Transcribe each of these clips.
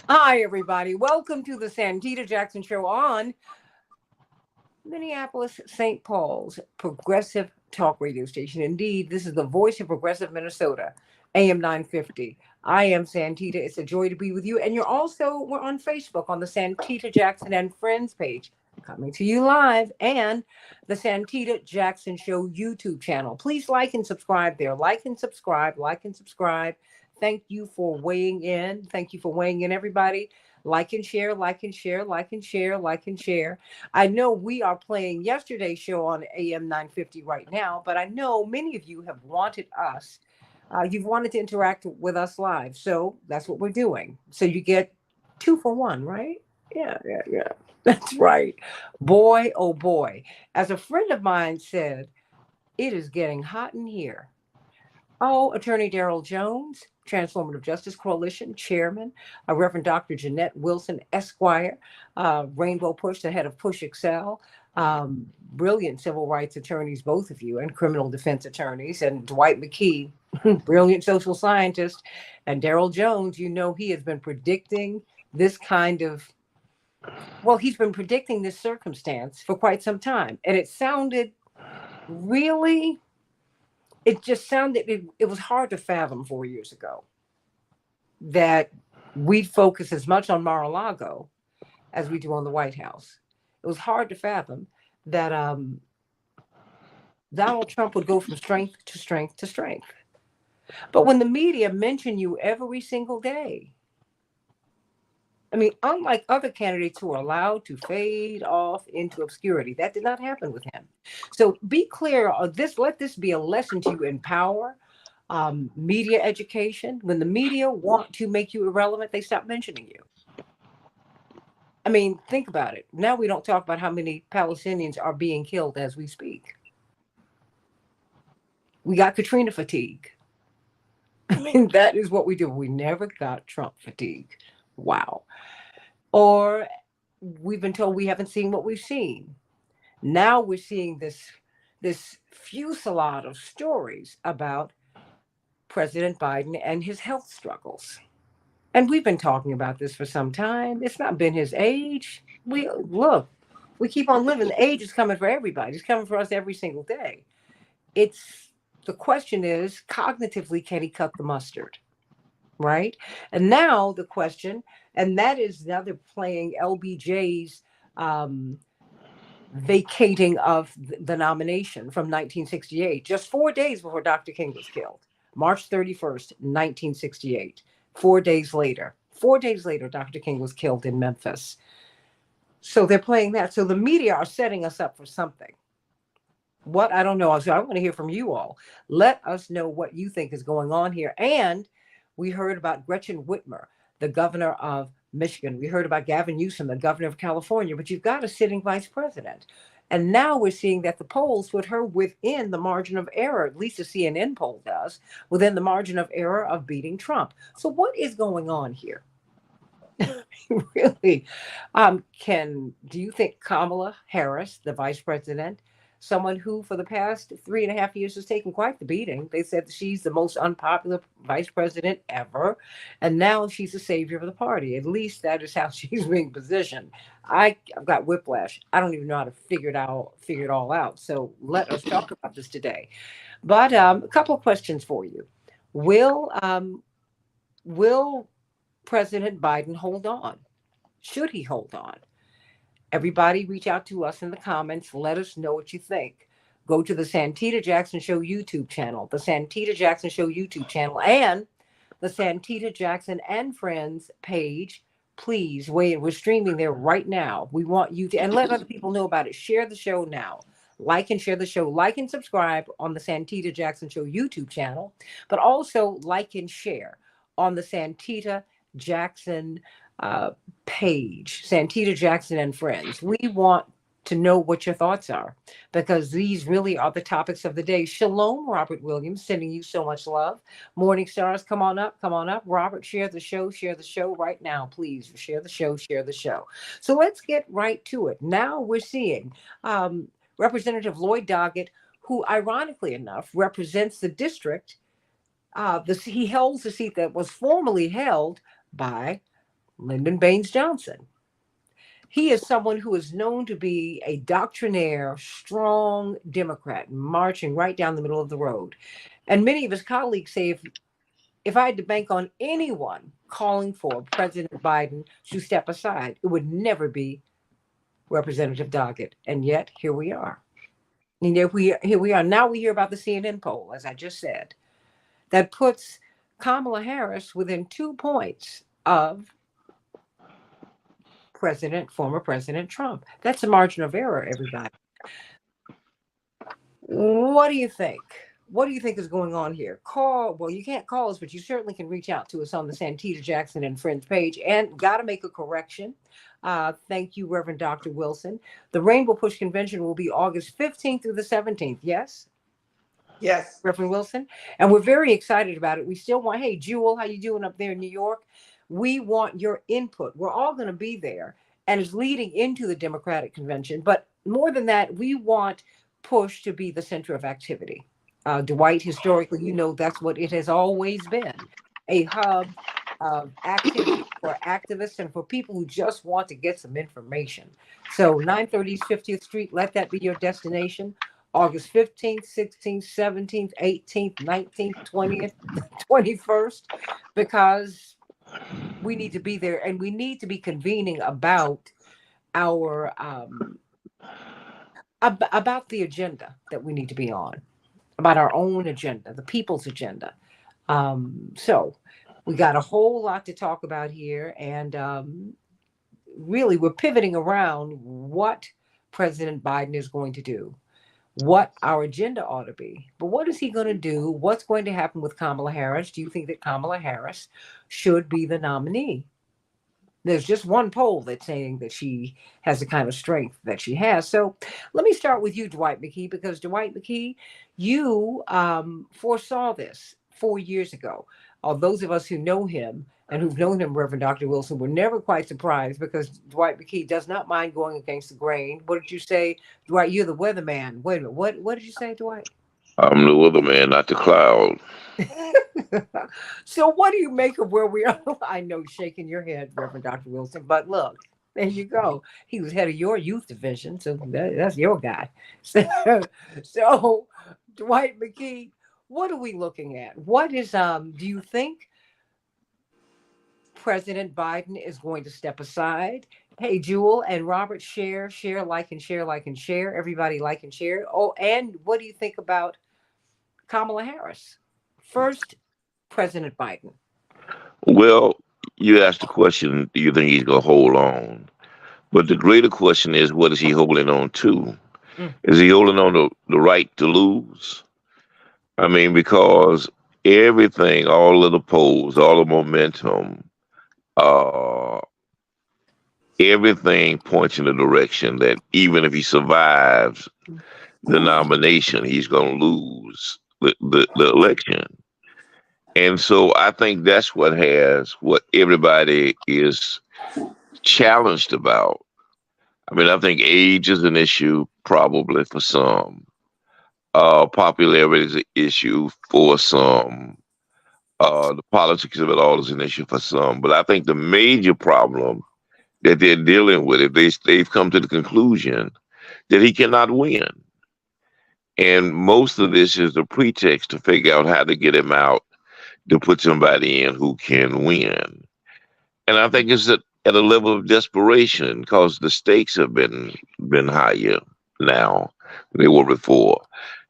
Hi, everybody. Welcome to the Santita Jackson Show on Minneapolis, St. Paul's progressive talk radio station. Indeed, this is the voice of progressive Minnesota, AM 950. I am Santita. It's a joy to be with you. And we're on Facebook on the Santita Jackson and Friends page, coming to you live, and the Santita Jackson Show YouTube channel. Please like and subscribe there. Like and subscribe, like and subscribe. Thank you for weighing in. Thank you for weighing in, everybody. Like and share, like and share, like and share, like and share. I know we are playing yesterday's show on AM 950 right now, but I know many of you have wanted us. You've wanted to interact with us live. So that's what we're doing. So you get 2 for 1, right? Yeah. That's right. Boy, oh boy. As a friend of mine said, it is getting hot in here. Oh, Attorney Darrell Jones, Transformative Justice Coalition Chairman, Reverend Dr. Jeanette Wilson, Esquire, Rainbow Push, the head of Push Excel, brilliant civil rights attorneys, both of you, and criminal defense attorneys, and Dwight McKee, brilliant social scientist, and Darrell Jones. You know, he has been predicting this kind of, well, he's been predicting this circumstance for quite some time. And it sounded really it just sounded it was hard to fathom 4 years ago that we'd focus as much on Mar-a-Lago as we do on the White House. It was hard to fathom that Donald Trump would go from strength to strength to strength. But when the media mention you every single day, I mean, unlike other candidates who are allowed to fade off into obscurity, that did not happen with him. So be clear on this. Let this be a lesson to you in power, media education. When the media want to make you irrelevant, they stop mentioning you. I mean, think about it. Now we don't talk about how many Palestinians are being killed as we speak. We got Katrina fatigue. I mean, that is what we do. We never got Trump fatigue. Wow. Or we've been told we haven't seen what we've seen. Now we're seeing this fusillade of stories about President Biden and his health struggles. And we've been talking about this for some time. It's not been his age. We keep on living. The age is coming for everybody. It's coming for us every single day. It's the question is, cognitively, can he cut the mustard? Right? And now the question, and that is now they're playing LBJ's vacating of the nomination from 1968, just 4 days before Dr. King was killed, March 31st, 1968. 4 days later, Dr. King was killed in Memphis. So they're playing that. So the media are setting us up for something. What? I don't know. So I want to hear from you all. Let us know what you think is going on here. And we heard about Gretchen Whitmer, the governor of Michigan. We heard about Gavin Newsom, the governor of California. But you've got a sitting vice president. And now we're seeing that the polls put her within the margin of error, at least the CNN poll does, within the margin of error of beating Trump. So what is going on here? Really? Do you think Kamala Harris, the vice president, someone who for the past 3.5 years has taken quite the beating. They said she's the most unpopular vice president ever. And now she's the savior of the party. At least that is how she's being positioned. I've got whiplash. I don't even know how to figure it all out. So let us talk about this today. But a couple of questions for you. Will President Biden hold on? Should he hold on? Everybody reach out to us in the comments. Let us know what you think. Go to the Santita Jackson Show YouTube channel, the Santita Jackson Show YouTube channel, and the Santita Jackson and Friends page. Please wait. We're streaming there right now. We want you to, and let other people know about it. Share the show now. Like and share the show. Like and subscribe on the Santita Jackson Show YouTube channel, but also like and share on the Santita Jackson page, Santita Jackson and Friends. We want to know what your thoughts are because these really are the topics of the day. Shalom, Robert Williams, sending you so much love. Morning Stars, come on up. Robert, share the show right now, please. Share the show. So let's get right to it. Now we're seeing Representative Lloyd Doggett, who ironically enough represents the district. He holds the seat that was formerly held by Lyndon Baines Johnson. He is someone who is known to be a doctrinaire, strong Democrat, marching right down the middle of the road. And many of his colleagues say if I had to bank on anyone calling for President Biden to step aside, it would never be Representative Doggett. And yet, here we are. And here we are. Now we hear about the CNN poll, as I just said, that puts Kamala Harris within 2 points of former President Trump. That's a margin of error, everybody. What do you think? What do you think is going on here? Well, you can't call us, but you certainly can reach out to us on the Santita Jackson and Friends page. And got to make a correction. Thank you, Reverend Dr. Wilson. The Rainbow Push Convention will be August 15th through the 17th. Yes? Yes. Reverend Wilson. And we're very excited about it. We still want, hey, Jewel, how you doing up there in New York? We want your input. We're all going to be there. And it's leading into the Democratic Convention. But more than that, we want Push to be the center of activity. Dwight, historically, that's what it has always been, a hub of activity for activists and for people who just want to get some information. So 930 East 50th Street, let that be your destination. August 15th, 16th, 17th, 18th, 19th, 20th, 21st, because we need to be there and we need to be convening about our about the agenda that we need to be on, about our own agenda, the people's agenda. So we got a whole lot to talk about here, and really we're pivoting around what President Biden is going to do, what our agenda ought to be. But what is he going to do? What's going to happen with Kamala Harris? Do you think that Kamala Harris should be the nominee? There's just one poll that's saying that she has the kind of strength that she has. So let me start with you, Dwight McKee, because Dwight McKee, you foresaw this 4 years ago. Those of us who know him and who've known him, Reverend Dr. Wilson, were never quite surprised because Dwight McKee does not mind going against the grain. What did you say, Dwight? You're the weatherman. Wait a minute. What did you say, Dwight? I'm the weatherman, not the cloud. So what do you make of where we are? I know shaking your head, Reverend Dr. Wilson, but look, there you go. He was head of your youth division, so that's your guy. So Dwight McKee, what are we looking at? What is, do you think President Biden is going to step aside? Hey, Jewel and Robert, share, like and share. Everybody like and share. Oh, and what do you think about Kamala Harris? First, President Biden. Well, you asked the question, do you think he's going to hold on? But the greater question is, what is he holding on to? Is he holding on to the right to lose? I mean, because everything, all of the polls, all the momentum, everything points in the direction that even if he survives the nomination, he's going to lose the election. And so I think that's what everybody is challenged about. I mean, I think age is an issue probably for some. Popularity is an issue for some. The politics of it all is an issue for some. But I think the major problem that they're dealing with it, they've come to the conclusion that he cannot win. And most of this is a pretext to figure out how to get him out, to put somebody in who can win. And I think it's at a level of desperation because the stakes have been higher now than they were before.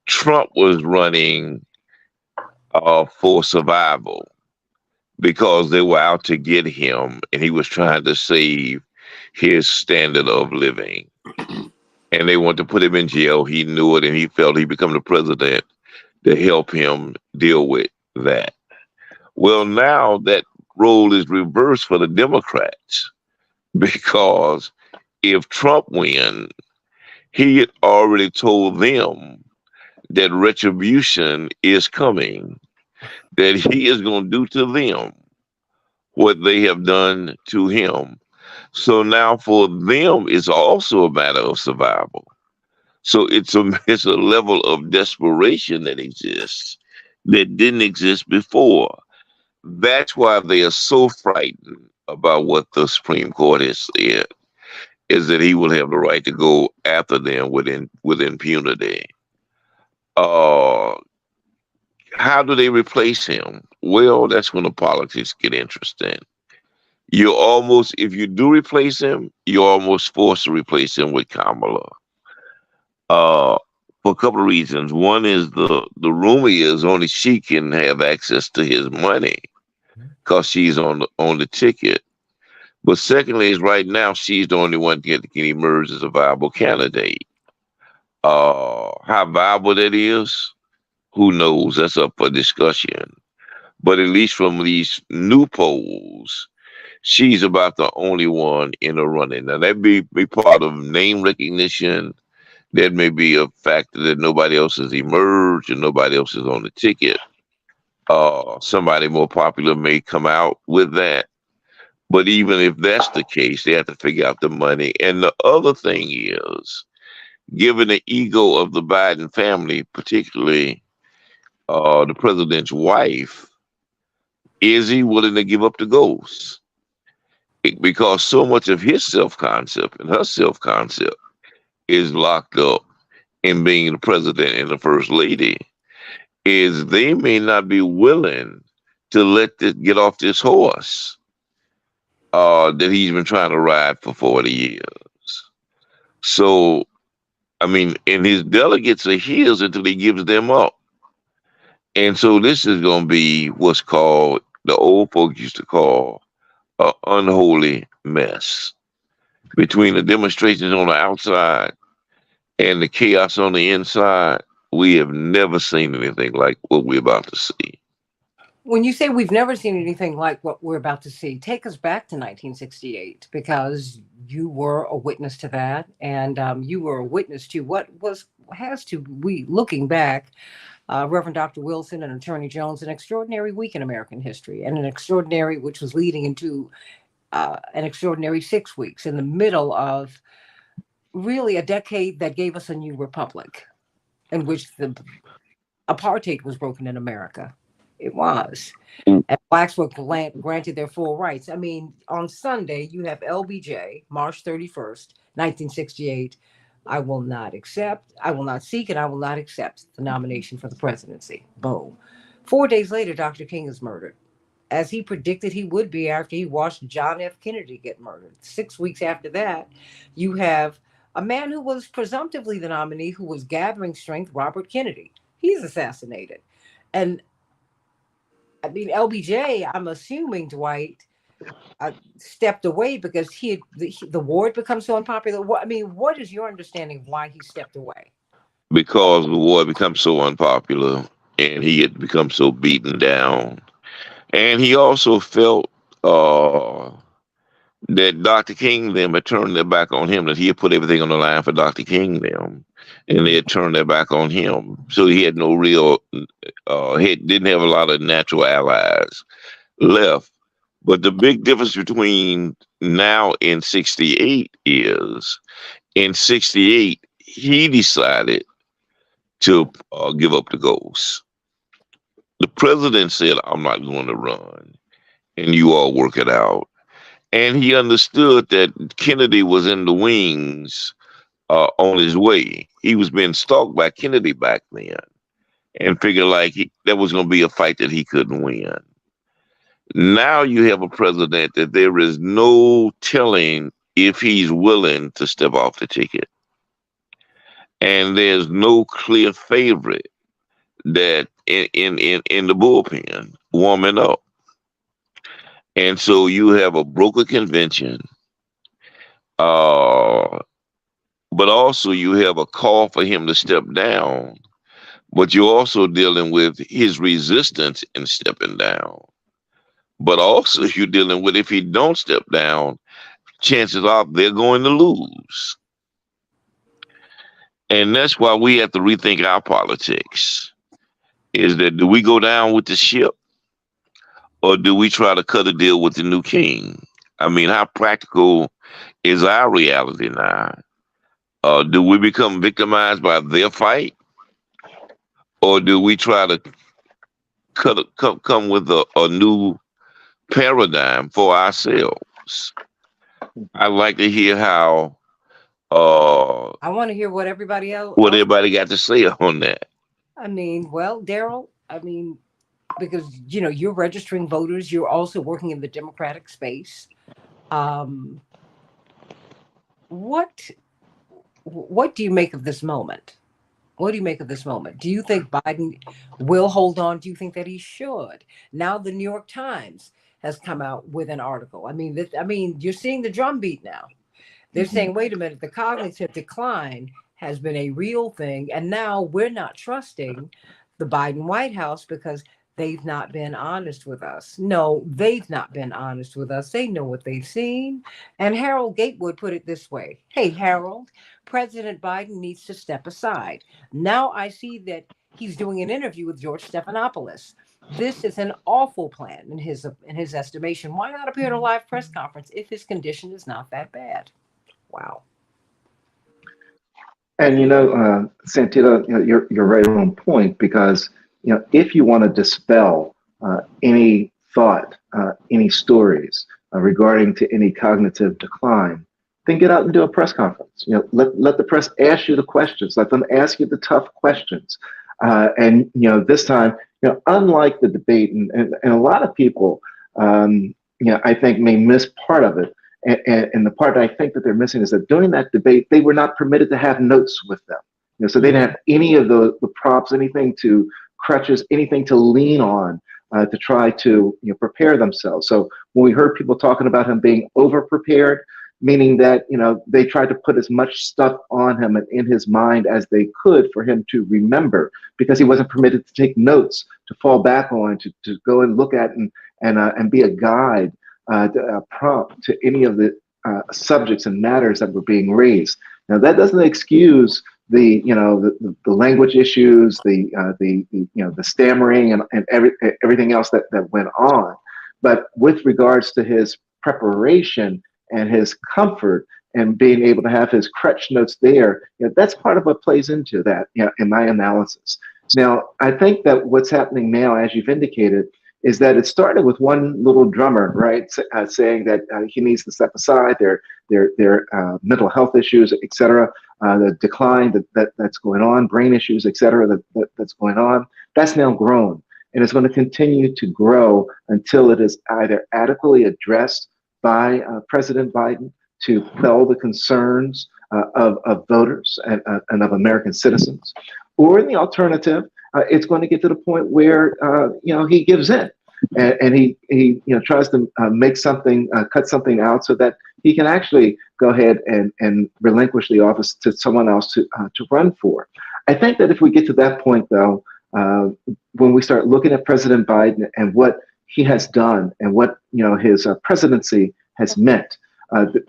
Trump was running for survival because they were out to get him and he was trying to save his standard of living. And they wanted to put him in jail. He knew it and he felt he'd become the president to help him deal with that. Well, now that role is reversed for the Democrats because if Trump wins, he had already told them that retribution is coming, that he is going to do to them what they have done to him. So now for them, it's also a matter of survival. So it's a level of desperation that exists that didn't exist before. That's why they are so frightened about what the Supreme Court has said is that he will have the right to go after them with impunity. Uh, how do they replace him? Well, that's when the politics get interesting. You're almost, if you do replace him, you're almost forced to replace him with Kamala. Uh, for a couple of reasons. One is the rumor is only she can have access to his money because she's on the ticket. But secondly, is right now she's the only one that can emerge as a viable candidate. How viable that is, who knows? That's up for discussion. But at least from these new polls, she's about the only one in the running. Now that be part of name recognition. That may be a factor that nobody else has emerged and nobody else is on the ticket. Somebody more popular may come out with that. But even if that's the case, they have to figure out the money. And the other thing is, given the ego of the Biden family, particularly the president's wife, is he willing to give up the ghost? Because so much of his self-concept and her self-concept is locked up in being the president and the first lady, is they may not be willing to let this get off this horse that he's been trying to ride for 40 years. So, I mean, and his delegates are his until he gives them up. And so this is going to be what's called, the old folks used to call, an unholy mess between the demonstrations on the outside and the chaos on the inside. We have never seen anything like what we're about to see. When you say we've never seen anything like what we're about to see, take us back to 1968 because you were a witness to that, and you were a witness to what has to we looking back. Reverend Dr. Wilson and Attorney Jones, an extraordinary week in American history, and an extraordinary which was leading into an extraordinary 6 weeks in the middle of really a decade that gave us a new republic, in which the apartheid was broken in America. It was. And blacks were granted their full rights. I mean, on Sunday, you have LBJ, March 31st, 1968. I will not accept, I will not seek, and I will not accept the nomination for the presidency. Boom. 4 days later, Dr. King is murdered, as he predicted he would be after he watched John F. Kennedy get murdered. 6 weeks after that, you have a man who was presumptively the nominee, who was gathering strength, Robert Kennedy. He's assassinated. And I mean, LBJ, I'm assuming Dwight stepped away because the war had become so unpopular. I mean, what is your understanding of why he stepped away? Because the war had become so unpopular and he had become so beaten down. And he also felt that Dr. King them had turned their back on him, that he had put everything on the line for Dr. King them, and they had turned their back on him. So he had no real, he didn't have a lot of natural allies left. But the big difference between now and 68 is in 68, he decided to give up the ghost. The president said, I'm not going to run, and you all work it out. And he understood that Kennedy was in the wings on his way. He was being stalked by Kennedy back then and figured like that was going to be a fight that he couldn't win. Now you have a president that there is no telling if he's willing to step off the ticket. And there's no clear favorite that in the bullpen warming up. And so you have a broker convention, but also you have a call for him to step down, but you're also dealing with his resistance in stepping down. But also you're dealing with, if he don't step down, chances are they're going to lose. And that's why we have to rethink our politics. Is that, do we go down with the ship, or do we try to cut a deal with the new king? I mean, how practical is our reality now? Do we become victimized by their fight, or do we try to come with a new paradigm for ourselves. I'd like to hear how I want to hear what everybody else. what everybody got to say on that. I mean, well, Daryl, because you're registering voters, you're also working in the Democratic space. Um, what what do you make of this moment? What do you make of this moment? Do you think Biden will hold on? Do you think that he should? Now the New York Times has come out with an article. You're seeing the drumbeat now. They're saying, wait a minute, the cognitive decline has been a real thing. And now we're not trusting the Biden White House because they've not been honest with us. No, they've not been honest with us. They know what they've seen. And Harold Gatewood put it this way. Hey, Harold, President Biden needs to step aside. Now I see that he's doing an interview with George Stephanopoulos. This is an awful plan in his estimation. Why not appear at a live press conference if his condition is not that bad? Wow. And Santita, you're right on point, because if you want to dispel any thought, any stories regarding to any cognitive decline, then get out and do a press conference. Let the press ask you the questions. Let them ask you the tough questions. And this time, unlike the debate, and a lot of people, I think may miss part of it. And the part I think that they're missing is that during that debate, they were not permitted to have notes with them. So they didn't have any of the props, anything to crutches, anything to lean on to try to prepare themselves. So when we heard people talking about him being over prepared, meaning that they tried to put as much stuff on him and in his mind as they could for him to remember, because he wasn't permitted to take notes to fall back on, to go and look at and be a guide, a prompt to any of the subjects and matters that were being raised. Now that doesn't excuse the language issues, the stammering and everything else that went on, but with regards to his preparation and his comfort and being able to have his crutch notes there, that's part of what plays into that, in my analysis. Now, I think that what's happening now, as you've indicated, is that it started with one little drummer, right, saying that he needs to step aside, their mental health issues, et cetera, the decline that's going on, brain issues, et cetera, that's going on. That's now grown, and it's going to continue to grow until it is either adequately addressed by President Biden to quell the concerns of voters and of American citizens, or in the alternative, it's going to get to the point where he gives in, and he tries to make something, cut something out, so that he can actually go ahead and relinquish the office to someone else to run for. I think that if we get to that point, though, when we start looking at President Biden and what he has done and what his presidency has meant,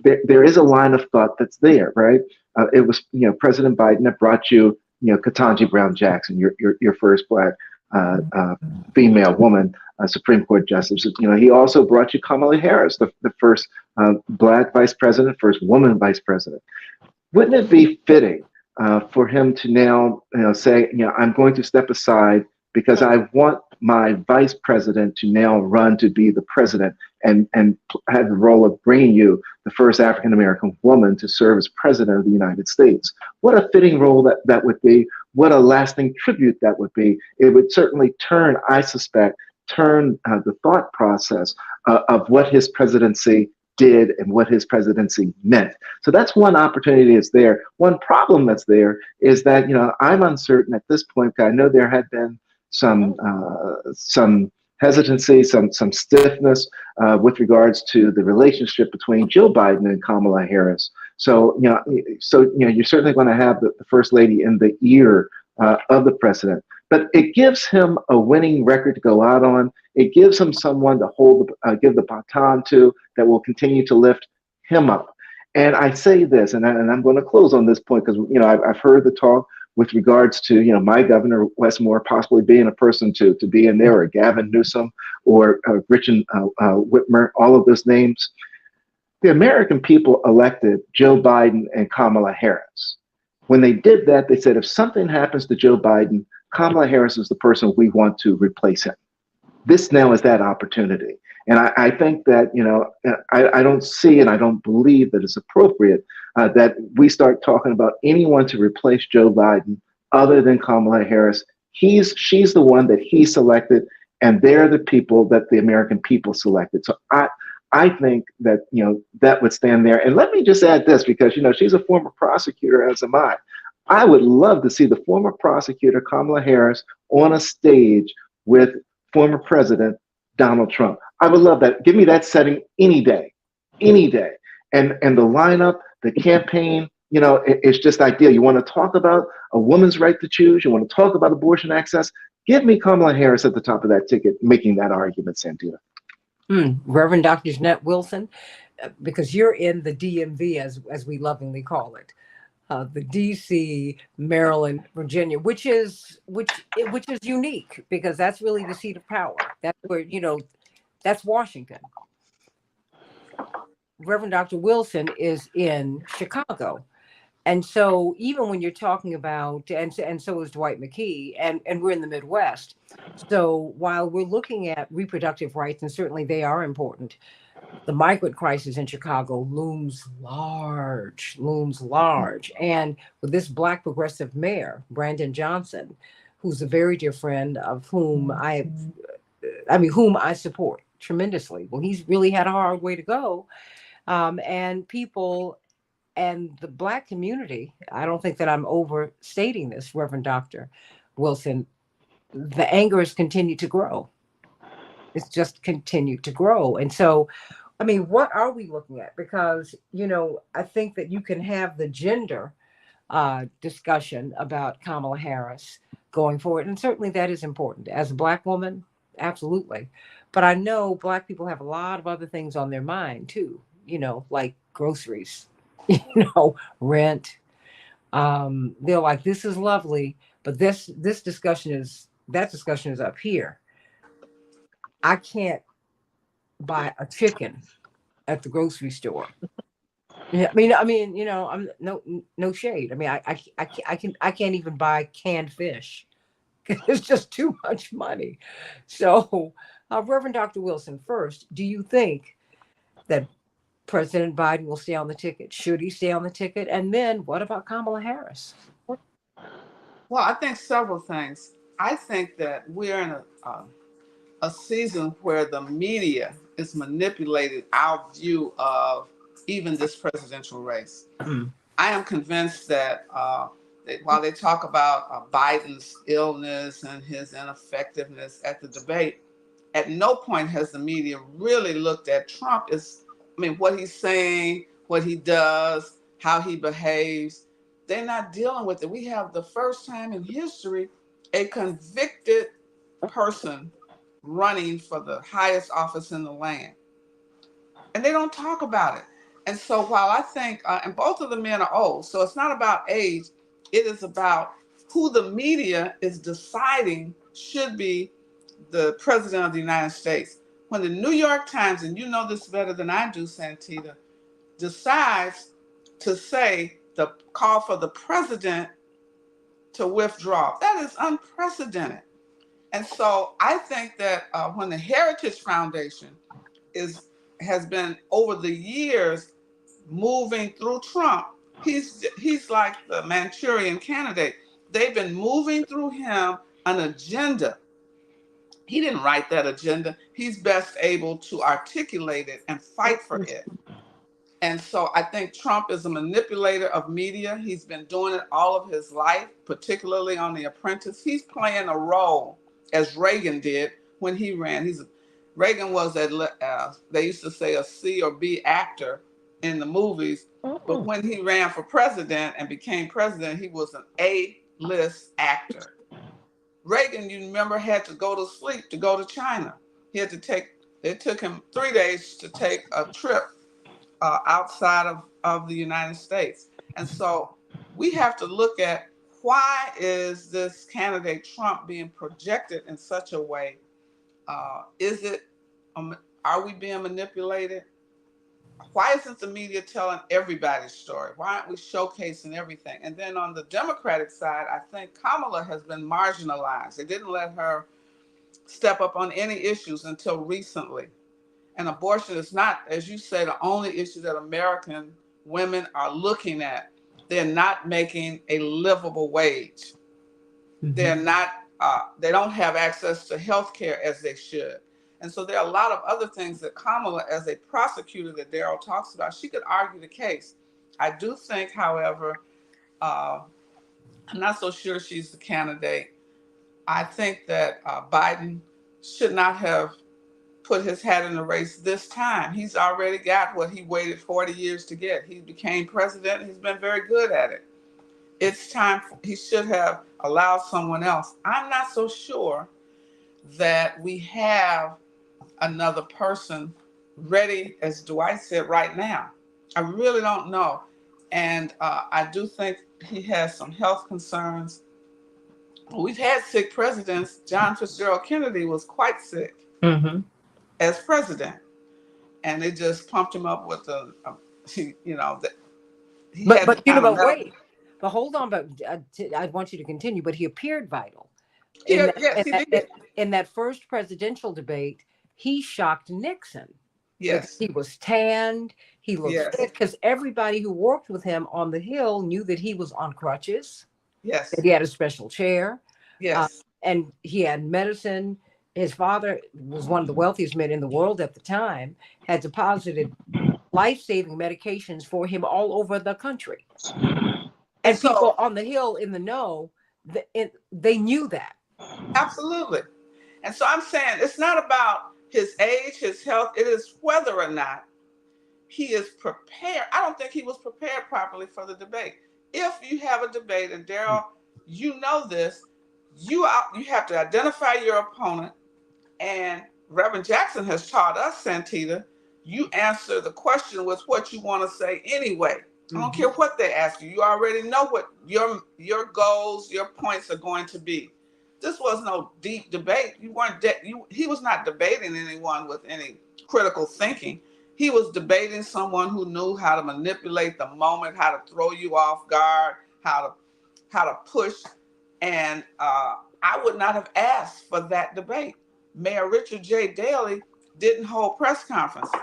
there is a line of thought that's there, right? It was President Biden that brought you Ketanji Brown Jackson, your first Black female woman Supreme Court justice. He also brought you Kamala Harris, the first Black vice president, first woman vice president. Wouldn't it be fitting for him to now say, I'm going to step aside because I want my vice president to now run to be the president and have the role of bringing you the first African-American woman to serve as president of the United States. What a fitting role that would be. What a lasting tribute that would be. It would certainly turn, I suspect, the thought process of what his presidency did and what his presidency meant. So that's one opportunity that's there. One problem that's there is that, I'm uncertain at this point, because I know there had been some hesitancy, some stiffness with regards to the relationship between Joe Biden and Kamala Harris. So you're certainly going to have the first lady in the ear of the president, but it gives him a winning record to go out on. It gives him someone to give the baton to, that will continue to lift him up. And I say this, and I'm going to close on this point, because I've heard the talk with regards to my governor Westmore possibly being a person to be in there, or Gavin Newsom, or Richard Whitmer, all of those names. The American people elected Joe Biden and Kamala Harris. When they did that, they said, if something happens to Joe Biden, Kamala Harris is the person we want to replace him. This now is that opportunity. And I think that, I don't see and I don't believe that it's appropriate that we start talking about anyone to replace Joe Biden other than Kamala Harris. She's the one that he selected, and they're the people that the American people selected. So I think that, that would stand there. And let me just add this, because, she's a former prosecutor, as am I. I would love to see the former prosecutor, Kamala Harris, on a stage with former President Donald Trump. I would love that. Give me that setting any day, any day. And the lineup, the campaign, it's just ideal. You want to talk about a woman's right to choose. You want to talk about abortion access. Give me Kamala Harris at the top of that ticket, making that argument, Santita. Reverend Dr. Jeanette Wilson, because you're in the DMV, as we lovingly call it, the DC, Maryland, Virginia, which is unique, because that's really the seat of power. That's where, that's Washington. Reverend Dr. Wilson is in Chicago. And so even when you're talking about, and so is Dwight McKee, and we're in the Midwest. So while we're looking at reproductive rights, and certainly they are important, the migrant crisis in Chicago looms large. And with this Black progressive mayor, Brandon Johnson, who's a very dear friend of whom whom I support tremendously. Well, he's really had a hard way to go. And people and the Black community, I don't think that I'm overstating this, Reverend Dr. Wilson, the anger has continued to grow. It's just continued to grow. And so, what are we looking at? Because, I think that you can have the gender discussion about Kamala Harris going forward. And certainly that is important. As a Black woman, absolutely. But I know Black people have a lot of other things on their mind too, like groceries, rent. They're like, this is lovely, but that discussion is up here. I can't buy a chicken at the grocery store. Yeah, I'm no shade. I can't even buy canned fish. It's just too much money. So, Reverend Dr. Wilson, first, do you think that President Biden will stay on the ticket? Should he stay on the ticket? And then what about Kamala Harris? Well, I think several things. I think that we're in a season where the media is manipulating our view of even this presidential race. I am convinced that while they talk about Biden's illness and his ineffectiveness at the debate, at no point has the media really looked at Trump what he's saying, what he does, how he behaves. They're not dealing with it. We have the first time in history a convicted person running for the highest office in the land. And they don't talk about it. And so while I think, and both of the men are old, so it's not about age, it is about who the media is deciding should be the president of the United States. When the New York Times, and you know this better than I do, Santita, decides to say the call for the president to withdraw, that is unprecedented. And so I think that when the Heritage Foundation has been over the years moving through Trump, he's like the Manchurian candidate. They've been moving through him an agenda. He didn't write that agenda. He's best able to articulate it and fight for it. And so I think Trump is a manipulator of media. He's been doing it all of his life, particularly on The Apprentice. He's playing a role as Reagan did when he ran. Reagan was they used to say a C or B actor in the movies, but when he ran for president and became president, he was an A-list actor. Reagan, you remember, had to go to sleep to go to China. It took him 3 days to take a trip outside of the United States. And so we have to look at, why is this candidate Trump being projected in such a way? Are we being manipulated? Why isn't the media telling everybody's story? Why aren't we showcasing everything? And then on the Democratic side, I think Kamala has been marginalized. They didn't let her step up on any issues until recently. And abortion is not, as you say, the only issue that American women are looking at. They're not making a livable wage. They're not, they don't have access to health care as they should. And so there are a lot of other things that Kamala, as a prosecutor that Daryl talks about, she could argue the case. I do think, however, I'm not so sure she's the candidate. I think that Biden should not have put his hat in the race this time. He's already got what he waited 40 years to get. He became president. He's been very good at it. It's time. He should have allowed someone else. I'm not so sure that we have another person ready, as Dwight said, right now. I really don't know. And I do think he has some health concerns. We've had sick presidents. John Fitzgerald Kennedy was quite sick as president. And they just pumped him up with But you know, but wait, but hold on, but I want you to continue. But he appeared vital. Yes, he did. In that first presidential debate, he shocked Nixon. Yes, he was tanned. He looked fit because everybody who worked with him on the Hill knew that he was on crutches. Yes, that he had a special chair. Yes, and he had medicine. His father was one of the wealthiest men in the world at the time. Had deposited life-saving medications for him all over the country. And so, people on the Hill in the know, they knew that. Absolutely. And so I'm saying it's not about his age, his health. It is whether or not he is prepared. I don't think he was prepared properly for the debate. If you have a debate, and Daryl, you know this, you have to identify your opponent. And Reverend Jackson has taught us, Santita, you answer the question with what you want to say anyway. I don't care what they ask you. You already know what your goals, your points are going to be. This was no deep debate. You weren't. He was not debating anyone with any critical thinking. He was debating someone who knew how to manipulate the moment, how to throw you off guard, how to push. And I would not have asked for that debate. Mayor Richard J. Daley didn't hold press conferences.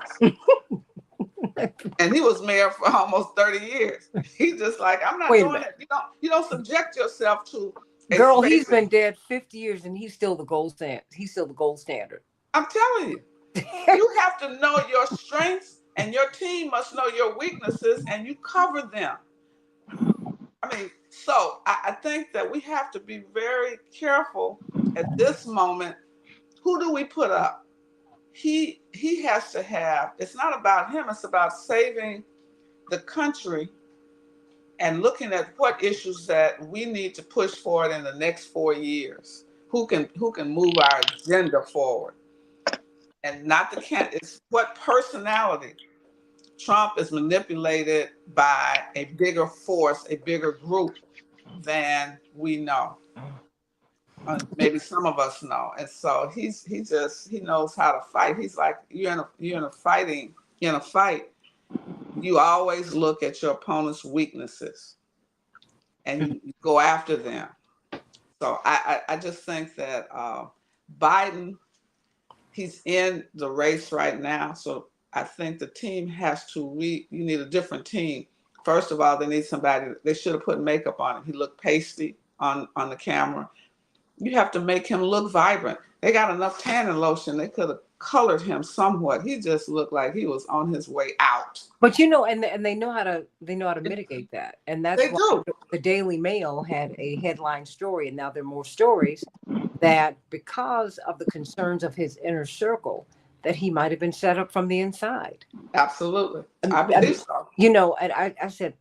And he was mayor for almost 30 years. He's just like, I'm not doing it. You don't subject yourself to. Girl, he's been dead 50 years and he's still the gold standard. He's still the gold standard. I'm telling you. You have to know your strengths, and your team must know your weaknesses, and you cover them. I mean, so I think that we have to be very careful at this moment. Who do we put up? He has to have, it's not about him, it's about saving the country and looking at what issues that we need to push forward in the next 4 years. Who can move our agenda forward? And not the it's what personality. Trump is manipulated by a bigger force, a bigger group than we know. Maybe some of us know. And so he knows how to fight. He's like, you're in a fight, you always look at your opponent's weaknesses and you go after them. So I just think that Biden, he's in the race right now. So I think the team has to you need a different team. First of all, they need somebody, they should have put makeup on him. He looked pasty on the camera. You have to make him look vibrant. They got enough tanning lotion. They could have colored him somewhat. He just looked like he was on his way out. But and they know how to mitigate that. And that's why the Daily Mail had a headline story, and now there are more stories that because of the concerns of his inner circle, that he might have been set up from the inside. Absolutely. I believe so. And I said,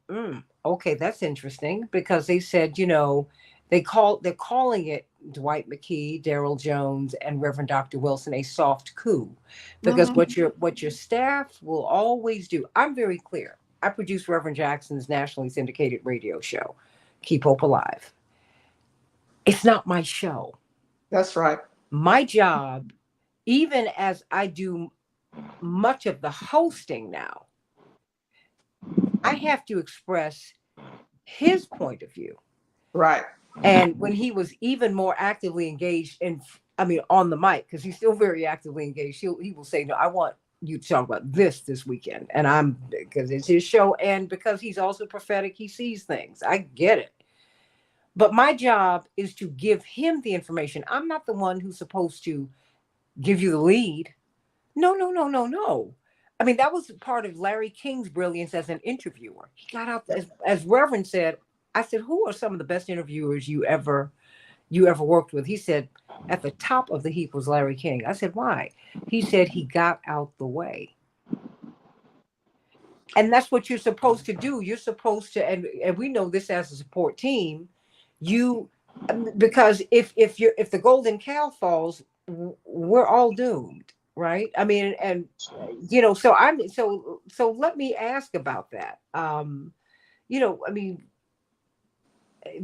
okay, that's interesting, because they said, they're calling it, Dwight McKee, Daryl Jones, and Reverend Dr. Wilson, a soft coup, because what your staff will always do. I'm very clear. I produce Reverend Jackson's nationally syndicated radio show, Keep Hope Alive. It's not my show. That's right. My job, even as I do much of the hosting now, I have to express his point of view. Right. And when he was even more actively engaged on the mic, because he's still very actively engaged, he will say, no, I want you to talk about this weekend. And I'm, because it's his show, and because he's also prophetic, he sees things. I get it. But my job is to give him the information. I'm not the one who's supposed to give you the lead. No, no, no, no, no. I mean, that was part of Larry King's brilliance as an interviewer. He got out, as Reverend said, I said, who are some of the best interviewers you ever worked with? He said, at the top of the heap was Larry King. I said, why? He said he got out the way. And that's what you're supposed to do. You're supposed to, and we know this as a support team, because if the golden cow falls, we're all doomed, right? I mean, and so let me ask about that. I mean,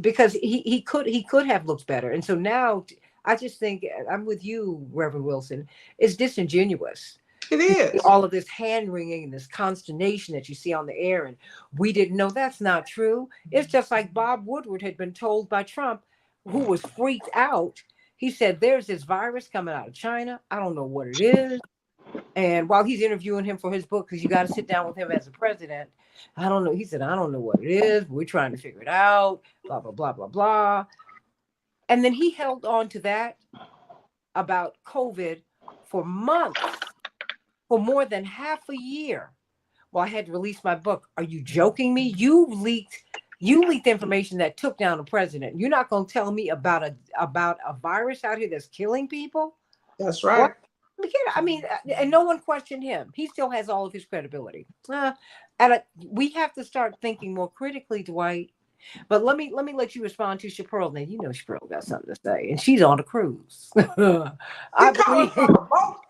because he could have looked better, and so now I just think I'm with you, Reverend Wilson. It's disingenuous. It is. All of this hand wringing and this consternation that you see on the air, and we didn't know. That's not true. It's just like Bob Woodward had been told by Trump, who was freaked out. He said, there's this virus coming out of China. I don't know what it is. And while he's interviewing him for his book, because you got to sit down with him as a president, I don't know. He said, I don't know what it is. We're trying to figure it out, blah, blah, blah, blah, blah. And then he held on to that about COVID for months. For more than half a year, well, I had to release my book. Are you joking me? You leaked information that took down the president. You're not going to tell me about a virus out here that's killing people? That's right. I mean, and no one questioned him. He still has all of his credibility. And we have to start thinking more critically, Dwight. But let me let you respond to Chaparral. Now, you know Chaparral got something to say, and she's on a cruise. I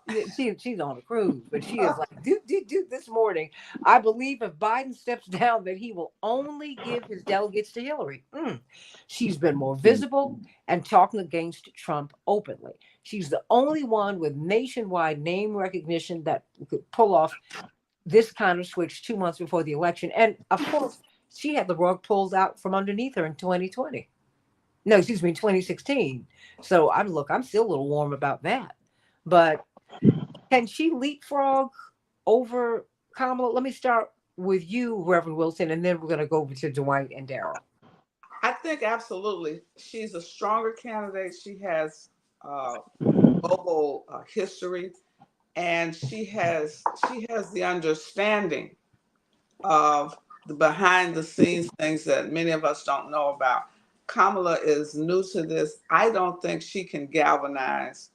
believe she's on a cruise, but she is like, dude, this morning, I believe if Biden steps down, that he will only give his delegates to Hillary. She's been more visible and talking against Trump openly. She's the only one with nationwide name recognition that could pull off this kind of switch 2 months before the election. And of course, she had the rug pulled out from underneath her in 2020. No, excuse me, 2016. So I'm still a little warm about that. But can she leapfrog over Kamala? Let me start with you, Reverend Wilson, and then we're going to go over to Dwight and Daryl. I think absolutely. She's a stronger candidate. She has global history, and she has the understanding of the behind the scenes things that many of us don't know about. Kamala is new to this. I don't think she can galvanize.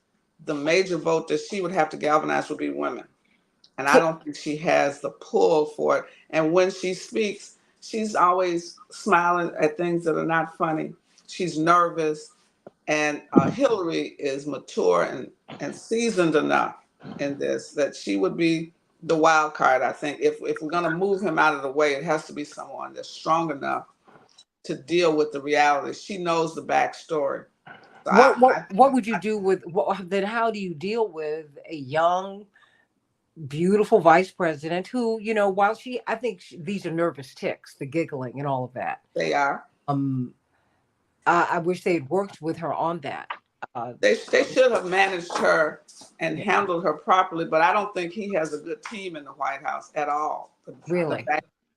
The major vote that she would have to galvanize would be women. And I don't think she has the pull for it. And when she speaks, she's always smiling at things that are not funny. She's nervous. And Hillary is mature and seasoned enough in this that she would be the wild card. I think if we're going to move him out of the way, it has to be someone that's strong enough to deal with the reality. She knows the backstory. So what would you do with then? How do you deal with a young, beautiful vice president who, while I think these are nervous tics, the giggling and all of that. They are. I wish they had worked with her on that. They should have managed her and handled her properly, but I don't think he has a good team in the White House at all. Really?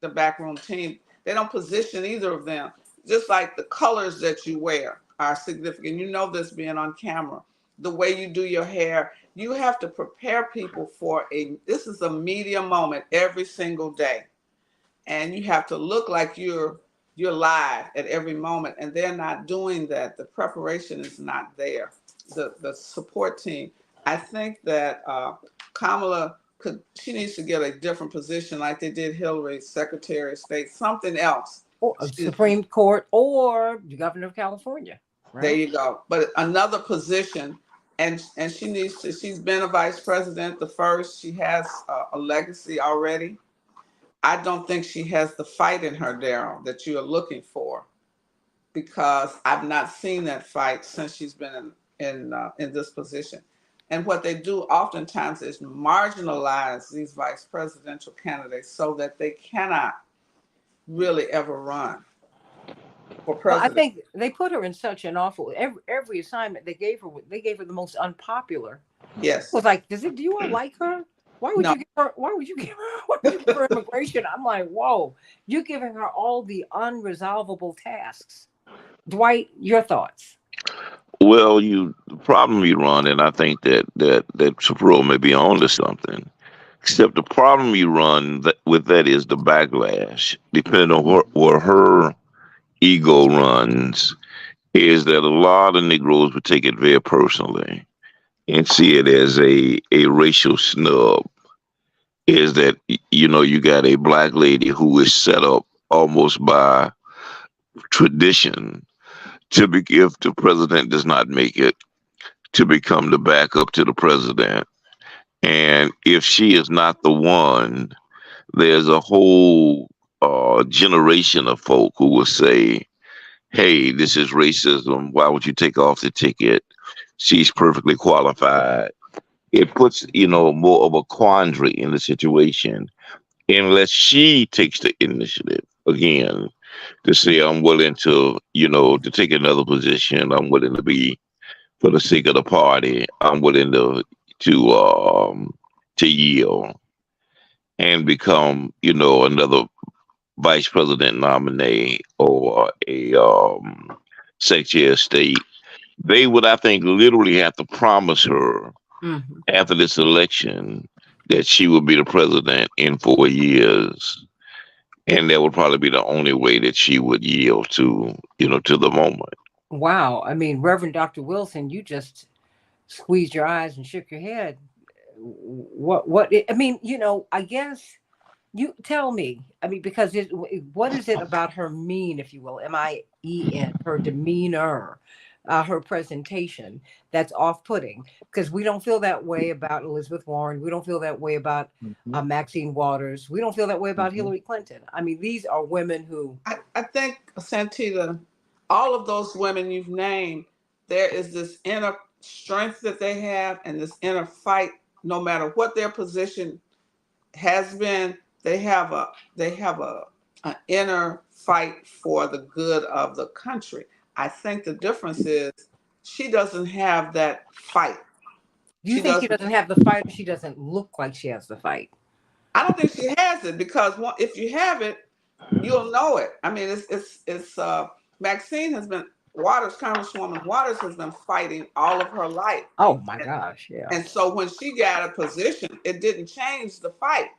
The backroom team, they don't position either of them. Just like the colors that you wear are significant. You know this being on camera. The way you do your hair, you have to prepare people for this is a media moment every single day. And you have to look like you're live at every moment, and they're not doing that. The preparation is not there. The support team. I think that Kamala she needs to get a different position like they did Hillary, Secretary of State, something else. Or Supreme Court or the governor of California. Right? There you go. But another position, and she needs to, she's been a vice president, the first, she has a legacy already. I don't think she has the fight in her, Daryl, that you are looking for, because I've not seen that fight since she's been in this position. And what they do oftentimes is marginalize these vice presidential candidates so that they cannot really ever run for president. Well, I think they put her in such an awful every assignment they gave her the most unpopular. Yes. It was like, do you all like her? Why would No, you give her? Why would you give her? Why would you give her immigration? I'm like, whoa, you're giving her all the unresolvable tasks. Dwight, your thoughts? Well, the problem you run, and I think that Sapro may be on to something. Except the problem you run with that is the backlash. Depending on where her ego runs, is that a lot of Negroes would take it very personally and see it as a racial snub. Is that you got a black lady who is set up almost by tradition to be if the president does not make it to become the backup to the president. And if she is not the one, there's a whole generation of folk who will say, hey, this is racism. Why would you take off the ticket? She's perfectly qualified. It puts, more of a quandary in the situation unless she takes the initiative again to say, I'm willing to take another position. I'm willing to be for the sake of the party. I'm willing to yield and become, another vice president nominee or a secretary of state. They would, I think, literally have to promise her Mhm. after this election that she would be the president in 4 years. And that would probably be the only way that she would yield to the moment. Wow. I mean, Reverend Dr. Wilson, you just squeezed your eyes and shook your head. I mean, I guess you tell me. I mean, because what is it about her mean, if you will, MEN, her demeanor, her presentation that's off-putting? Because we don't feel that way about Elizabeth Warren. We don't feel that way about Mhm. Maxine Waters. We don't feel that way about Mhm. Hillary Clinton. I mean, these are women who. I think, Santita, all of those women you've named, there is this inner strength that they have and this inner fight. No matter what their position has been, they have a an inner fight for the good of the country. I think the difference is she doesn't have that fight. Do you She think she doesn't. doesn't have the fight, or she doesn't look like she has the fight? I don't think she has it because if you have it, you'll know it. I mean, it's Maxine has been Waters, Congresswoman Waters has been fighting all of her life. Oh my And, gosh, yeah. and so when she got a position, it didn't change the fight.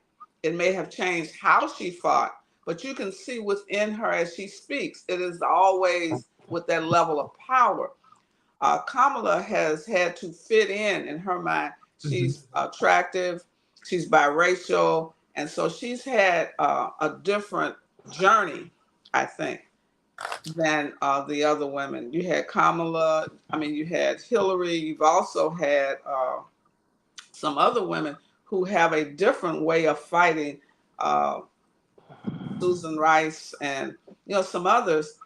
It may have changed how she fought, but you can see within her as she speaks, it is always with that level of power. Kamala has had to fit in her mind. Mhm. She's attractive, she's biracial, and so she's had a different journey, I think, than the other women. You had Kamala, I mean, you had Hillary, you've also had some other women who have a different way of fighting, uh, Susan Rice and some others.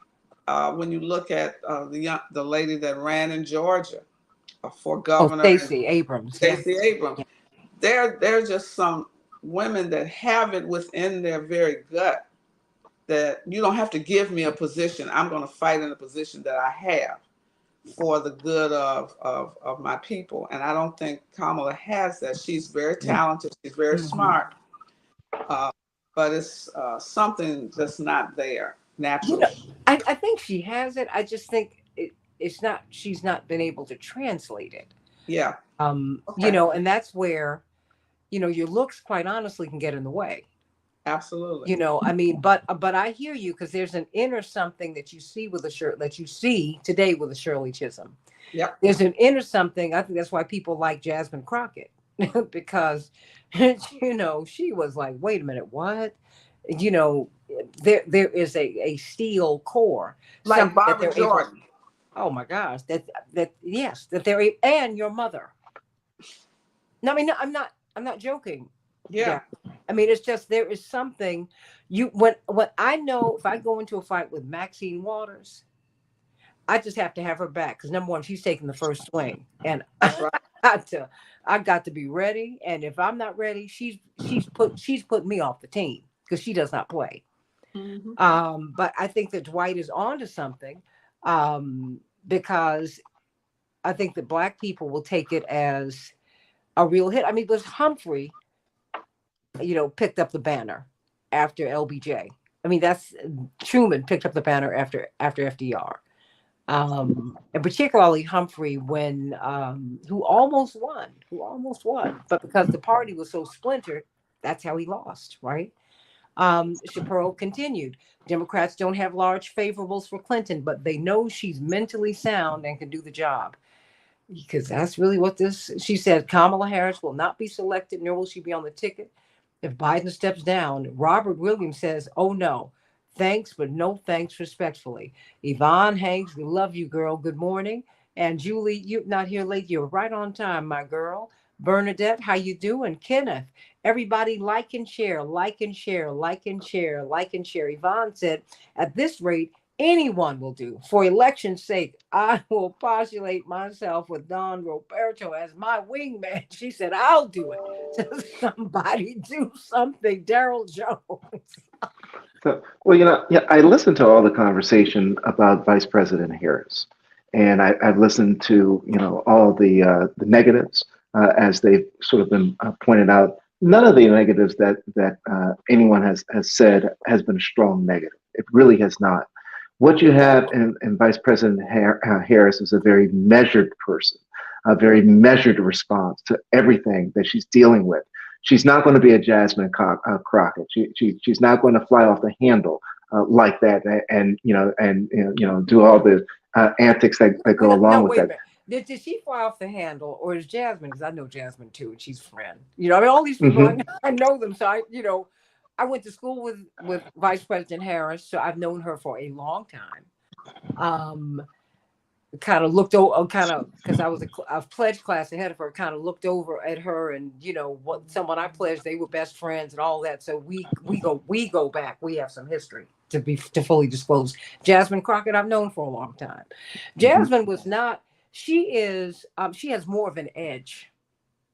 When you look at the lady that ran in Georgia for Oh, governor, Stacey Abrams, yeah. Stacey Abrams, Yeah. there's just some women that have it within their very gut that you don't have to give me a position. I'm going to fight in a position that I have for the good of my people. And I don't think Kamala has that. She's very talented. She's very Mhm. smart. Uh, but it's something that's not there You naturally. know, I think she has it. I just think it's not. She's not been able to translate it. Yeah. Okay. And that's where your looks, quite honestly, can get in the way. Absolutely. I mean, but I hear you, because there's an inner something that you see with a shirt that you see today with a Shirley Chisholm. Yep. There's an inner something. I think that's why people like Jasmine Crockett, because she was like, wait a minute, what? you know there is a steel core, Like something that Barbara they're able. Jordan. Oh my gosh, that yes, that and your mother. No, I mean, no, I'm not joking. Yeah. Yeah, I mean, it's just there is something. When I know, if I go into a fight with Maxine Waters, I just have to have her back, because number one, she's taking the first swing, and That's right. I got to be ready. And if I'm not ready, she's put me off the team, because she does not play. Hmm. But I think that Dwight is onto something, because I think that Black people will take it as a real hit. I mean, because Humphrey picked up the banner after LBJ. I mean, that's Truman picked up the banner after FDR. And particularly Humphrey, when who almost won, but because the party was so splintered, that's how he lost, right? Shapiro continued, Democrats don't have large favorables for Clinton, but they know she's mentally sound and can do the job. Because that's really what she said, Kamala Harris will not be selected, nor will she be on the ticket if Biden steps down. Robert Williams says, oh no, thanks, but no thanks, respectfully. Yvonne Hanks, we love you, girl. Good morning. And Julie, you're not here late. You're right on time, my girl. Bernadette, how you doing? Kenneth, everybody like and share, like and share, like and share, like and share. Yvonne said, at this rate, anyone will do. For election's sake, I will postulate myself with Don Roberto as my wingman. She said, I'll do it. So somebody do something. Daryl Jones. So, well, I listened to all the conversation about Vice President Harris, and I've listened to, all the negatives as they've sort of been pointed out. None of the negatives that anyone has said has been a strong negative. It really has not. What you have in Vice President Harris is a very measured person, a very measured response to everything that she's dealing with. She's not going to be a Jasmine Crockett. She's not going to fly off the handle like that, and do all the antics that go along with that. Did she fly off the handle, or is Jasmine? Because I know Jasmine too, and she's a friend. All these people, I know them. So I went to school with Vice President Harris, so I've known her for a long time. Kind of looked over, because I was a pledge class ahead of her. Kind of looked over at her, and what someone I pledged, they were best friends and all that. So we go back. We have some history to fully disclose. Jasmine Crockett, I've known for a long time. Jasmine was not. She is. She has more of an edge.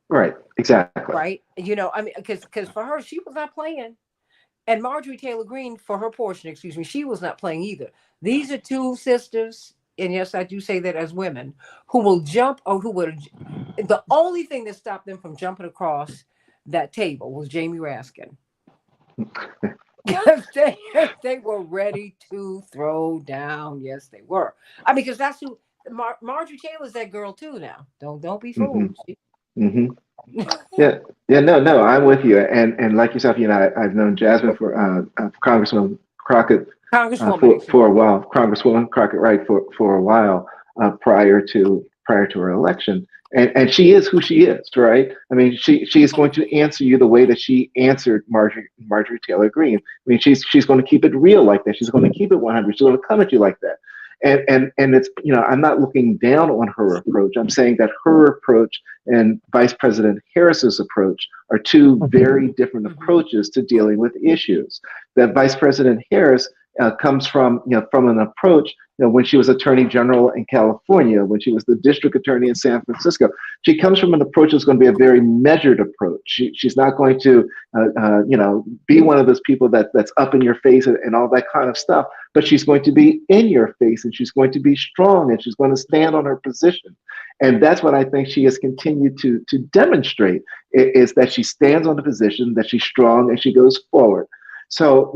Right. Exactly. Right. Because for her, she was not playing. And Marjorie Taylor Greene, for her portion, she was not playing either. These are two sisters, and yes, I do say that as women, who will jump, or who would. The only thing that stopped them from jumping across that table was Jamie Raskin. they were ready to throw down. Yes, they were. Because that's who Marjorie Taylor's that girl too. Now, don't be fooled. No, I'm with you. And like yourself, I've known Jasmine for Congresswoman Crockett for a while. Congresswoman Crockett, right, for a while prior to her election. And she is who she is, right? I mean, she is going to answer you the way that she answered Marjorie Taylor Greene. I mean, she's going to keep it real like that. She's going to keep it 100. She's going to come at you like that. And it's, I'm not looking down on her approach. I'm saying that her approach and Vice President Harris's approach are two very different approaches to dealing with issues. That Vice President Harris comes from an approach, when she was Attorney General in California, when she was the District Attorney in San Francisco. She comes from an approach that's going to be a very measured approach. She's not going to, be one of those people that's up in your face and all that kind of stuff, but she's going to be in your face, and she's going to be strong, and she's going to stand on her position. And that's what I think she has continued to demonstrate, is that she stands on the position, that she's strong, and she goes forward. So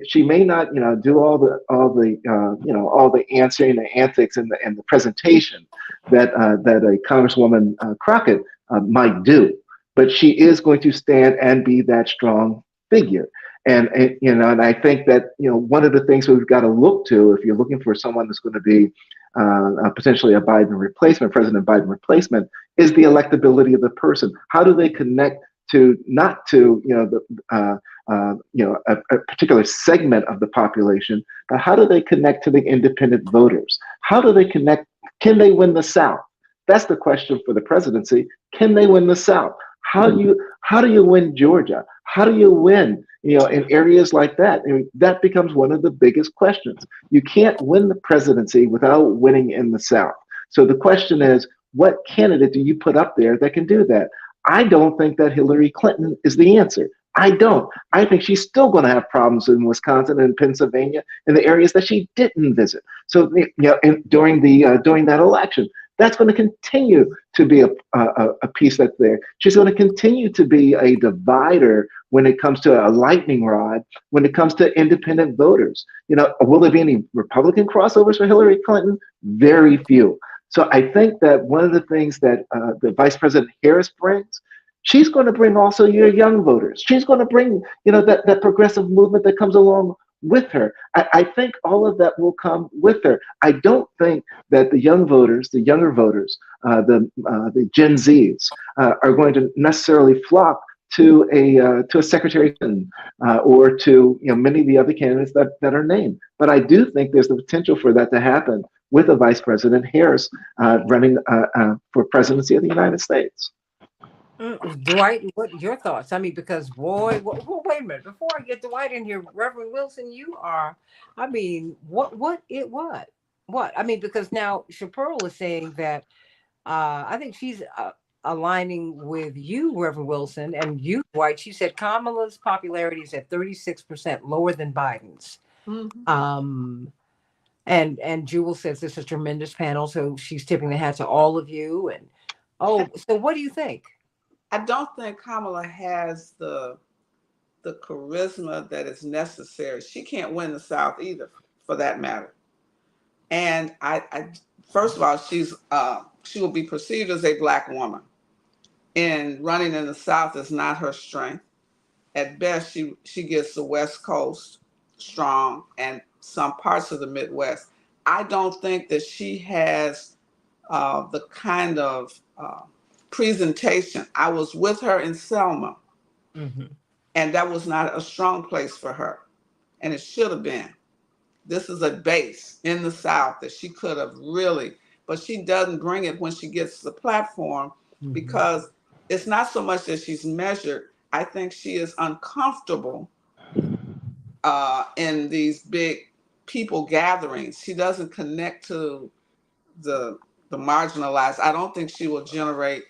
she may not do all the answering, the antics, and the presentation that a Congresswoman Crockett might do, but she is going to stand and be that strong figure. And I think that one of the things we've got to look to, if you're looking for someone that's going to be potentially a Biden replacement, President Biden replacement, is the electability of the person. How do they connect to not to a particular segment of the population, but how do they connect to the independent voters? How do they connect? Can they win the South? That's the question for the presidency. Can they win the South? How do you win Georgia? How do you win in areas like that? I mean, that becomes one of the biggest questions. You can't win the presidency without winning in the South. So the question is, what candidate do you put up there that can do that? I don't think that Hillary Clinton is the answer. I don't. I think she's still going to have problems in Wisconsin and Pennsylvania, in the areas that she didn't visit. So during that election, that's going to continue to be a piece that's there. She's going to continue to be a divider when it comes to a lightning rod, when it comes to independent voters. Will there be any Republican crossovers for Hillary Clinton? Very few. So I think that one of the things that the Vice President Harris brings, she's going to bring also your young voters. She's going to bring, that progressive movement that comes along with her. I think all of that will come with her. I don't think that the young voters, the younger voters, the Gen Zs are going to necessarily flock to a Secretary Clinton or to many of the other candidates that are named. But I do think there's the potential for that to happen with a Vice President Harris running for presidency of the United States. Dwight, what your thoughts? I mean, because boy, wait a minute. Before I get Dwight in here, Reverend Wilson, you are. I mean, what? I mean, because now Chaparral is saying that. I think she's aligning with you, Reverend Wilson, and you, Dwight. She said Kamala's popularity is at 36%, lower than Biden's. Mm-hmm. And Jewel says this is a tremendous panel, so she's tipping the hat to all of you. And so what do you think? I don't think Kamala has the charisma that is necessary. She can't win the South either, for that matter. And I first of all, she will be perceived as a Black woman, and running in the South is not her strength. At best, she gets the West Coast strong and some parts of the Midwest. I don't think that she has the kind of presentation. I was with her in Selma, and that was not a strong place for her, and it should have been. This is a base in the South that she could have really, but she doesn't bring it when she gets the platform, because it's not so much that she's measured. I think she is uncomfortable in these big people gatherings. She doesn't connect to the marginalized. I don't think she will generate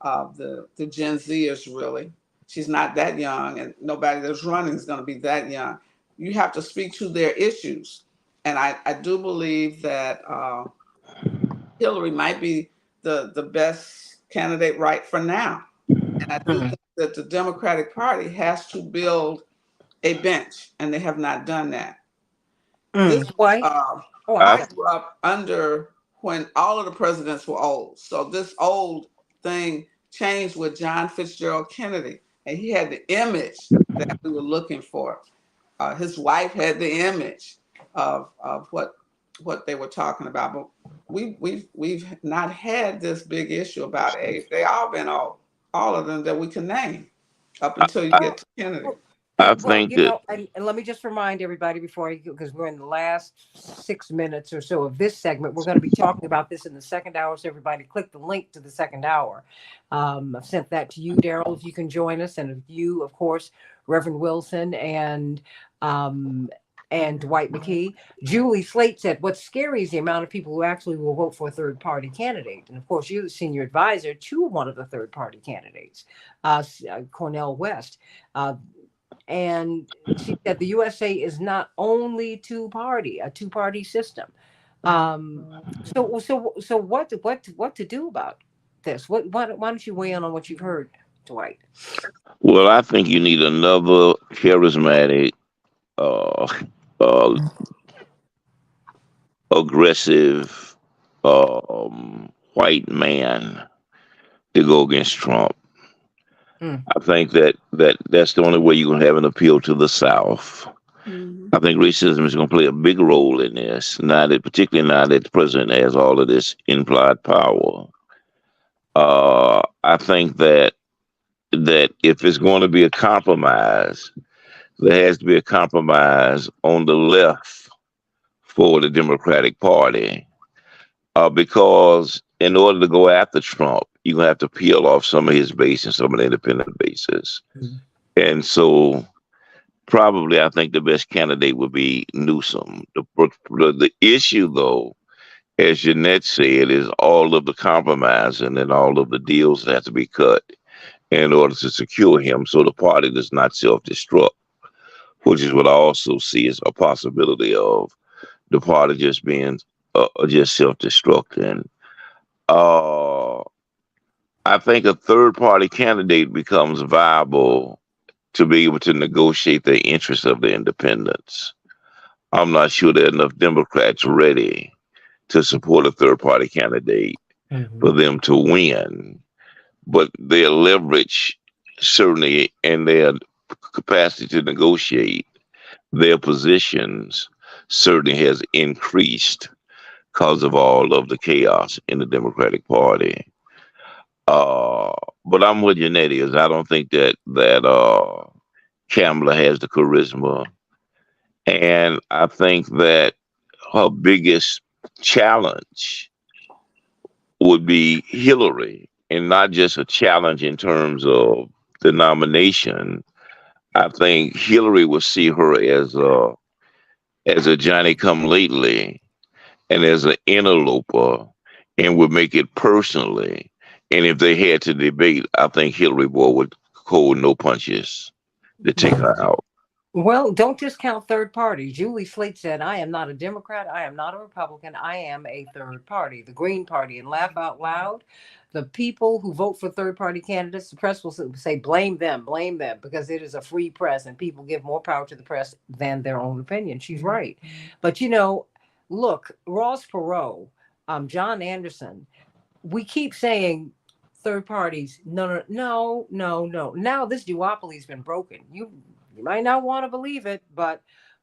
the Gen Zers, really. She's not that young, and nobody that's running is going to be that young. You have to speak to their issues. And I do believe that Hillary might be the best candidate right for now. And I do think that the Democratic Party has to build a bench, and they have not done that. I grew up under when all of the presidents were old. So this old thing changed with John Fitzgerald Kennedy, and he had the image that we were looking for. His wife had the image of what they were talking about, but we've not had this big issue about age. They all been old, all of them that we can name, up until you get to Kennedy. I think and let me just remind everybody before I go, because we're in the last 6 minutes or so of this segment. We're going to be talking about this in the second hour. So everybody click the link to the second hour. I've sent that to you, Daryl, if you can join us. And you, of course, Reverend Wilson and Dwight McKee. Julie Slate said, what's scary is the amount of people who actually will vote for a third party candidate. And of course, you're the senior advisor to one of the third party candidates, Cornel West. And she said the USA is not only a two-party system. So what to do about this? Why don't you weigh in on what you've heard, Dwight? Well, I think you need another charismatic, aggressive, white man to go against Trump. I think that's the only way you're going to have an appeal to the South. I think racism is going to play a big role in this, particularly now that the president has all of this implied power. I think that if it's going to be a compromise, there has to be a compromise on the left for the Democratic Party, because in order to go after Trump, you're going to have to peel off some of his base and some of the independent bases. And so probably I think the best candidate would be Newsom. The issue, though, as Jeanette said, is all of the compromise and then all of the deals that have to be cut in order to secure him so the party does not self-destruct, which is what I also see as a possibility of the party just being just self-destructing. I think a third party candidate becomes viable to be able to negotiate the interests of the independents. I'm not sure there are enough Democrats ready to support a third party candidate for them to win, but their leverage certainly and their capacity to negotiate their positions certainly has increased because of all of the chaos in the Democratic Party. Uh, but I'm with Janetti is I don't think that Kamala has the charisma, and I think that her biggest challenge would be Hillary, and not just a challenge in terms of the nomination. I think Hillary will see her as a Johnny come lately and as an interloper, and would make it personally. And if they had to debate, I think Hillary would hold no punches to take her out. Well, don't discount third parties. Julie Slate said, I am not a Democrat. I am not a Republican. I am a third party, the Green Party. And laugh out loud. The people who vote for third party candidates, the press will say, blame them, because it is a free press and people give more power to the press than their own opinion. She's right. But, look, Ross Perot, John Anderson, we keep saying third parties. No. Now this duopoly has been broken. You might not want to believe it, but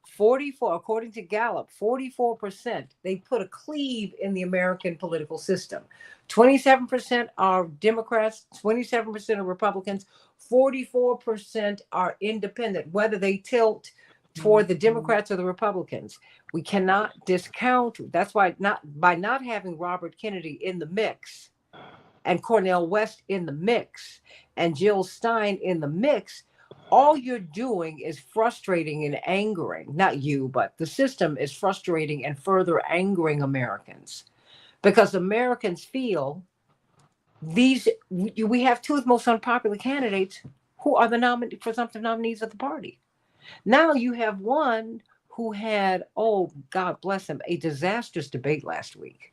44, according to Gallup, 44%, they put a cleave in the American political system. 27% are Democrats, 27% are Republicans, 44% are independent, whether they tilt toward the Democrats or the Republicans. We cannot discount. That's why by not having Robert Kennedy in the mix and Cornel West in the mix and Jill Stein in the mix, all you're doing is frustrating and angering, not you, but the system is frustrating and further angering Americans, because Americans feel we have two of the most unpopular candidates who are the presumptive nominees of the party. Now you have one who had, oh, God bless him, a disastrous debate last week.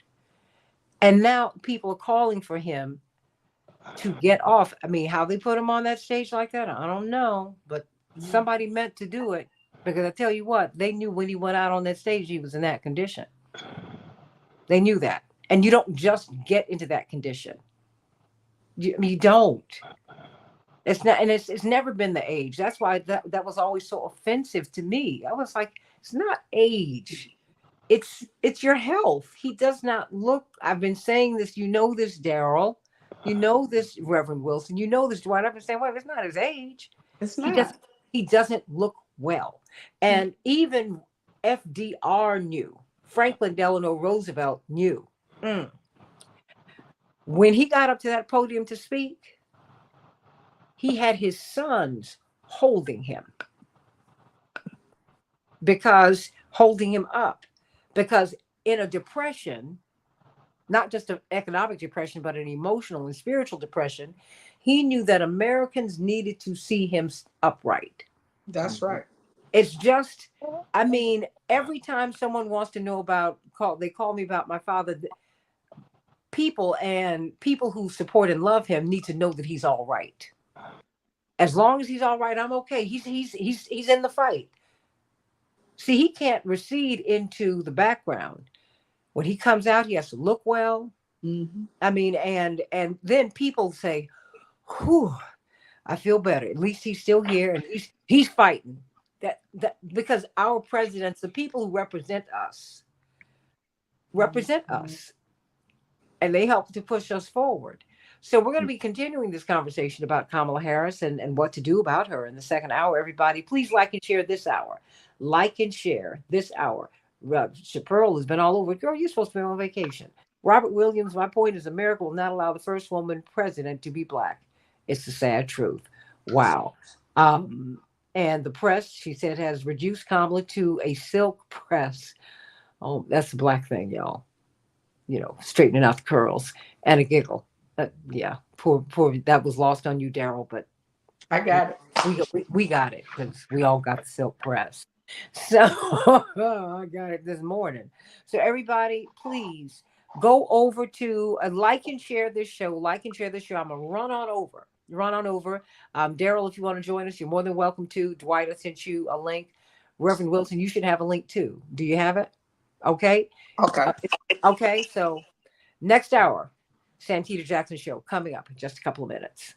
And now people are calling for him to get off. I mean, how they put him on that stage like that, I don't know, but somebody meant to do it, because I tell you what, they knew when he went out on that stage, he was in that condition. They knew that. And you don't just get into that condition. You don't. It's not, and it's never been the age. That's why that was always so offensive to me. I was like, it's not age. It's your health. He does not look, I've been saying this, this, Daryl. You know this, Reverend Wilson. You know this, Dwight. I've been saying, well, it's not his age. It's not. He doesn't look well. And even FDR knew. Franklin Delano Roosevelt knew. When he got up to that podium to speak, he had his sons holding him up. Because in a depression, not just an economic depression, but an emotional and spiritual depression, he knew that Americans needed to see him upright. That's right. It's just, I mean, every time someone wants to know they call me about my father, people who support and love him need to know that he's all right. As long as he's all right, I'm okay. He's in the fight. See, he can't recede into the background. When he comes out, he has to look well. I mean, and then people say, whew, I feel better. At least he's still here and he's fighting. That because our presidents, the people who represent us, and they help to push us forward. So we're going to be continuing this conversation about Kamala Harris and what to do about her in the second hour. Everybody, please like and share this hour. Like and share this hour. Chaparral has been all over. Girl, you're supposed to be on vacation. Robert Williams, my point is America will not allow the first woman president to be Black. It's the sad truth. Wow. And the press, she said, has reduced Kamala to a silk press. Oh, that's the Black thing, y'all. Straightening out the curls and a giggle. Yeah, poor. That was lost on you, Daryl, but I got it. We got it because we all got the silk press. So I got it this morning. So everybody, please Go over to like and share this show. Like and share this show. I'm gonna run on over. Daryl, if you want to join us, you're more than welcome to. Dwight, I sent you a link. Reverend Wilson, you should have a link too. Do you have it? Okay. Okay. Okay. So next hour, Santita Jackson show coming up in just a couple of minutes.